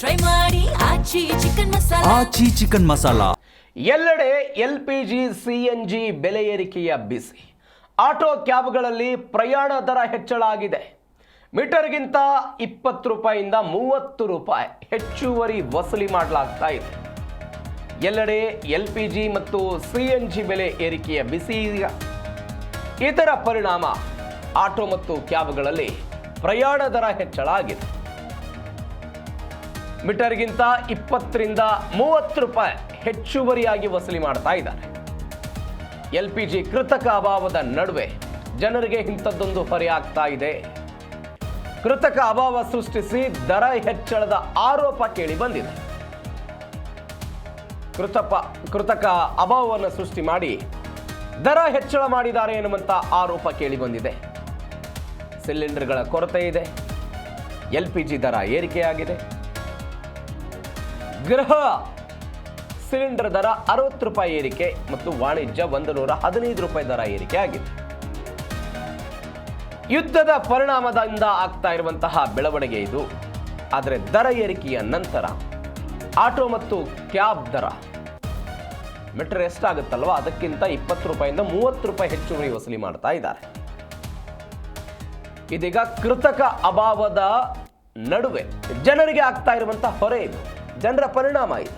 Try ಮಾಡಿ ಆಚಿ chicken masala. ಎಲ್ಲೆಡೆ LPG CNG ಬೆಲೆ ಏರಿಕೆಯ ಬಿಸಿ. ಆಟೋ ಕ್ಯಾಬ್ಗಳಲ್ಲಿ ಪ್ರಯಾಣ ದರ ಹೆಚ್ಚಳ ಆಗಿದೆ. ಮೀಟರ್ಗಿಂತ 20 ರೂಪಾಯಿಯಿಂದ 30 ರೂಪಾಯಿ ಹೆಚ್ಚುವರಿ ವಸೂಲಿ ಮಾಡಲಾಗ್ತಾ ಇದೆ. ಎಲ್ಲೆಡೆ LPG ಮತ್ತು CNG ಬೆಲೆ ಏರಿಕೆಯ ಬಿಸಿ. ಇದರ ಪರಿಣಾಮ ಆಟೋ ಮತ್ತು ಕ್ಯಾಬ್ಗಳಲ್ಲಿ ಪ್ರಯಾಣ ದರ ಹೆಚ್ಚಳ ಆಗಿದೆ. ಮೀಟರ್ಗಿಂತ 20ರಿಂದ 30 ರೂಪಾಯಿ ಹೆಚ್ಚುವರಿಯಾಗಿ ವಸೂಲಿ ಮಾಡ್ತಾ ಇದ್ದಾರೆ. LPG ಕೃತಕ ಅಭಾವದ ನಡುವೆ ಜನರಿಗೆ ಇಂಥದ್ದೊಂದು ಹೊರೆ ಆಗ್ತಾ ಇದೆ. ಕೃತಕ ಅಭಾವ ಸೃಷ್ಟಿಸಿ ದರ ಹೆಚ್ಚಳದ ಆರೋಪ ಕೇಳಿ ಬಂದಿದೆ. ಕೃತಕ ಅಭಾವವನ್ನು ಸೃಷ್ಟಿ ಮಾಡಿ ದರ ಹೆಚ್ಚಳ ಮಾಡಿದ್ದಾರೆ ಎನ್ನುವಂತ ಆರೋಪ ಕೇಳಿ ಬಂದಿದೆ. ಸಿಲಿಂಡರ್ಗಳ ಕೊರತೆ ಇದೆ. LPG ದರ ಏರಿಕೆಯಾಗಿದೆ. ಗೃಹ ಸಿಲಿಂಡರ್ ದರ 60 ರೂಪಾಯಿ ಏರಿಕೆ ಮತ್ತು ವಾಣಿಜ್ಯ 115 ರೂಪಾಯಿ ದರ ಏರಿಕೆ ಆಗಿದೆ. ಯುದ್ಧದ ಪರಿಣಾಮದಿಂದ ಆಗ್ತಾ ಇರುವಂತಹ ಬೆಳವಣಿಗೆ ಇದು. ಆದರೆ ದರ ಏರಿಕೆಯ ನಂತರ ಆಟೋ ಮತ್ತು ಕ್ಯಾಬ್ ದರ ಮೀಟರ್ ಎಷ್ಟಾಗುತ್ತಲ್ವ ಅದಕ್ಕಿಂತ 20 ರೂಪಾಯಿಂದ 30 ರೂಪಾಯಿ ಹೆಚ್ಚುವರಿ ವಸೂಲಿ ಮಾಡ್ತಾ ಇದ್ದಾರೆ. ಇದೀಗ ಕೃತಕ ಅಭಾವದ ನಡುವೆ ಜನರಿಗೆ ಆಗ್ತಾ ಇರುವಂತಹ ಹೊರೆ ಇದು, ಜನರ ಪರಿಣಾಮ ಇದು.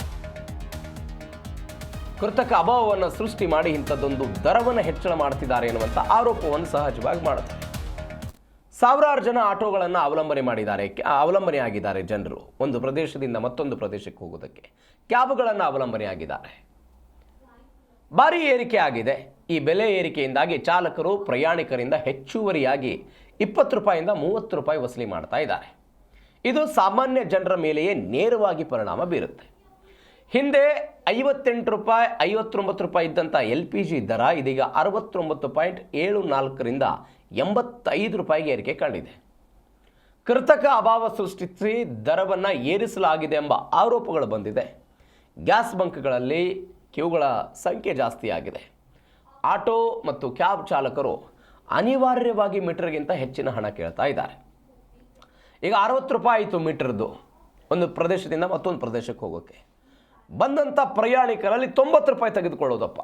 ಕೃತಕ ಅಭಾವವನ್ನು ಸೃಷ್ಟಿ ಮಾಡಿ ಇಂಥದ್ದೊಂದು ದರವನ್ನು ಹೆಚ್ಚಳ ಮಾಡ್ತಿದ್ದಾರೆ ಎನ್ನುವಂಥ ಆರೋಪವನ್ನು ಸಹಜವಾಗಿ ಮಾಡುತ್ತಾರೆ. ಸಾವಿರಾರು ಜನ ಆಟೋಗಳನ್ನು ಅವಲಂಬನೆ ಆಗಿದ್ದಾರೆ. ಜನರು ಒಂದು ಪ್ರದೇಶದಿಂದ ಮತ್ತೊಂದು ಪ್ರದೇಶಕ್ಕೆ ಹೋಗೋದಕ್ಕೆ ಕ್ಯಾಬ್ಗಳನ್ನು ಅವಲಂಬನೆ ಆಗಿದ್ದಾರೆ. ಭಾರಿ ಏರಿಕೆ ಆಗಿದೆ. ಈ ಬೆಲೆ ಏರಿಕೆಯಿಂದಾಗಿ ಚಾಲಕರು ಪ್ರಯಾಣಿಕರಿಂದ ಹೆಚ್ಚುವರಿಯಾಗಿ 20 ರೂಪಾಯಿಂದ 30 ರೂಪಾಯಿ ವಸೂಲಿ ಮಾಡ್ತಾ ಇದ್ದಾರೆ. ಇದು ಸಾಮಾನ್ಯ ಜನರ ಮೇಲೆಯೇ ನೇರವಾಗಿ ಪರಿಣಾಮ ಬೀರುತ್ತೆ. ಹಿಂದೆ 58 ರೂಪಾಯಿ 59 ರೂಪಾಯಿ ಇದ್ದಂಥ LPG ದರ ಇದೀಗ 69.74ರಿಂದ 85 ರೂಪಾಯಿಗೆ ಏರಿಕೆ ಕಂಡಿದೆ. ಕೃತಕ ಅಭಾವ ಸೃಷ್ಟಿಸಿ ದರವನ್ನು ಏರಿಸಲಾಗಿದೆ ಎಂಬ ಆರೋಪಗಳು ಬಂದಿದೆ. ಗ್ಯಾಸ್ ಬಂಕ್ಗಳಲ್ಲಿ ಕ್ಯೂಗಳ ಸಂಖ್ಯೆ ಜಾಸ್ತಿ ಆಗಿದೆ. ಆಟೋ ಮತ್ತು ಕ್ಯಾಬ್ ಚಾಲಕರು ಅನಿವಾರ್ಯವಾಗಿ ಮೀಟರ್ಗಿಂತ ಹೆಚ್ಚಿನ ಹಣ ಕೇಳ್ತಾ ಇದ್ದಾರೆ. ಈಗ 60 ರೂಪಾಯಿ ಆಯಿತು ಮೀಟರ್ದು ಒಂದು ಪ್ರದೇಶದಿಂದ ಮತ್ತೊಂದು ಪ್ರದೇಶಕ್ಕೆ ಹೋಗೋಕ್ಕೆ. ಬಂದಂಥ ಪ್ರಯಾಣಿಕರಲ್ಲಿ 90 ರೂಪಾಯಿ ತೆಗೆದುಕೊಳ್ಳೋದಪ್ಪ,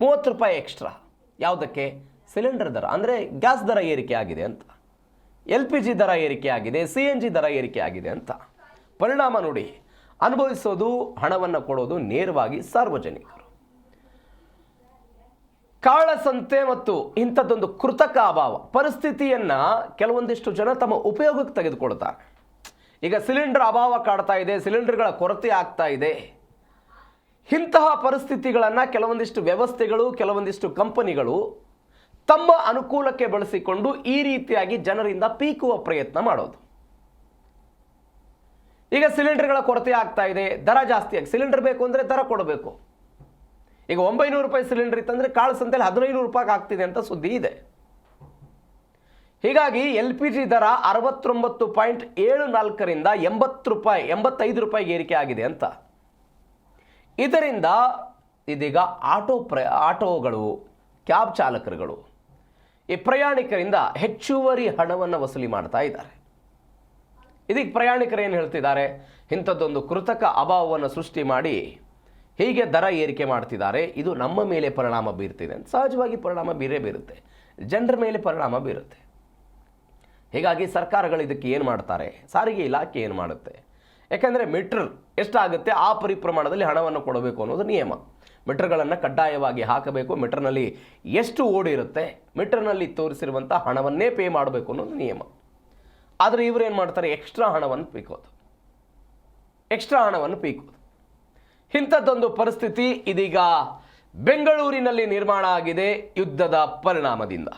30 ರೂಪಾಯಿ ಎಕ್ಸ್ಟ್ರಾ. ಯಾವುದಕ್ಕೆ? ಸಿಲಿಂಡರ್ ದರ, ಅಂದರೆ ಗ್ಯಾಸ್ ದರ ಏರಿಕೆ ಆಗಿದೆ ಅಂತ, LPG ದರ ಏರಿಕೆ ಆಗಿದೆ, CNG ದರ ಏರಿಕೆ ಆಗಿದೆ ಅಂತ. ಪರಿಣಾಮ ನೋಡಿ, ಅನುಭವಿಸೋದು, ಹಣವನ್ನು ಕೊಡೋದು ನೇರವಾಗಿ ಸಾರ್ವಜನಿಕರು. ಕಾಳಸಂತೆ ಮತ್ತು ಇಂಥದ್ದೊಂದು ಕೃತಕ ಅಭಾವ ಪರಿಸ್ಥಿತಿಯನ್ನು ಕೆಲವೊಂದಿಷ್ಟು ಜನ ತಮ್ಮ ಉಪಯೋಗಕ್ಕೆ ತೆಗೆದುಕೊಳ್ತಾರೆ. ಈಗ ಸಿಲಿಂಡರ್ ಅಭಾವ ಕಾಡ್ತಾ ಇದೆ, ಸಿಲಿಂಡರ್ಗಳ ಕೊರತೆ ಆಗ್ತಾ ಇದೆ. ಇಂತಹ ಪರಿಸ್ಥಿತಿಗಳನ್ನು ಕೆಲವೊಂದಿಷ್ಟು ವ್ಯವಸ್ಥೆಗಳು, ಕೆಲವೊಂದಿಷ್ಟು ಕಂಪನಿಗಳು ತಮ್ಮ ಅನುಕೂಲಕ್ಕೆ ಬಳಸಿಕೊಂಡು ಈ ರೀತಿಯಾಗಿ ಜನರಿಂದ ಪೀಕುವ ಪ್ರಯತ್ನ ಮಾಡೋದು. ಈಗ ಸಿಲಿಂಡರ್ಗಳ ಕೊರತೆ ಆಗ್ತಾ ಇದೆ, ದರ ಜಾಸ್ತಿ ಆಗಿ, ಸಿಲಿಂಡರ್ ಬೇಕು ಅಂದರೆ ದರ ಕೊಡಬೇಕು. ಈಗ 900 ರೂಪಾಯಿ ಸಿಲಿಂಡರ್ ಇತ್ತಂದರೆ ಕಾಳಸಂತೆಯಲ್ಲಿ 1500 ರೂಪಾಯಿಗೆ ಆಗ್ತಿದೆ ಅಂತ ಸುದ್ದಿ ಇದೆ. ಹೀಗಾಗಿ LPG ದರ 69.74ರಿಂದ 85 ರೂಪಾಯಿಗೆ ಏರಿಕೆ ಆಗಿದೆ ಅಂತ. ಇದರಿಂದ ಇದೀಗ ಆಟೋಗಳು, ಕ್ಯಾಬ್ ಚಾಲಕರುಗಳು ಈ ಪ್ರಯಾಣಿಕರಿಂದ ಹೆಚ್ಚುವರಿ ಹಣವನ್ನು ವಸೂಲಿ ಮಾಡ್ತಾ ಇದ್ದಾರೆ. ಇದೀಗ ಪ್ರಯಾಣಿಕರು ಏನು ಹೇಳ್ತಿದ್ದಾರೆ? ಇಂಥದ್ದೊಂದು ಕೃತಕ ಅಭಾವವನ್ನು ಸೃಷ್ಟಿ ಮಾಡಿ ಹೀಗೆ ದರ ಏರಿಕೆ ಮಾಡ್ತಿದ್ದಾರೆ, ಇದು ನಮ್ಮ ಮೇಲೆ ಪರಿಣಾಮ ಬೀರ್ತಿದೆ ಅಂತ. ಸಹಜವಾಗಿ ಪರಿಣಾಮ ಬೀರುತ್ತೆ, ಜನರ ಮೇಲೆ ಪರಿಣಾಮ ಬೀರುತ್ತೆ. ಹೀಗಾಗಿ ಸರ್ಕಾರಗಳು ಇದಕ್ಕೆ ಏನು ಮಾಡ್ತಾರೆ? ಸಾರಿಗೆ ಇಲಾಖೆ ಏನು ಮಾಡುತ್ತೆ? ಯಾಕೆಂದರೆ ಮೀಟರ್ ಎಷ್ಟಾಗುತ್ತೆ ಆ ಪರಿಪ್ರಮಾಣದಲ್ಲಿ ಹಣವನ್ನು ಕೊಡಬೇಕು ಅನ್ನೋದು ನಿಯಮ. ಮೀಟರ್ಗಳನ್ನು ಕಡ್ಡಾಯವಾಗಿ ಹಾಕಬೇಕು. ಮೀಟರ್ನಲ್ಲಿ ಎಷ್ಟು ಓಡಿರುತ್ತೆ, ಮೀಟರ್ನಲ್ಲಿ ತೋರಿಸಿರುವಂಥ ಹಣವನ್ನೇ ಪೇ ಮಾಡಬೇಕು ಅನ್ನೋದು ನಿಯಮ. ಆದರೆ ಇವರು ಏನು ಮಾಡ್ತಾರೆ? ಎಕ್ಸ್ಟ್ರಾ ಹಣವನ್ನು ಪೀಕೋದು. ಇಂಥದ್ದೊಂದು ಪರಿಸ್ಥಿತಿ ಇದೀಗ ಬೆಂಗಳೂರಿನಲ್ಲಿ ನಿರ್ಮಾಣ ಆಗಿದೆ ಯುದ್ಧದ ಪರಿಣಾಮದಿಂದ.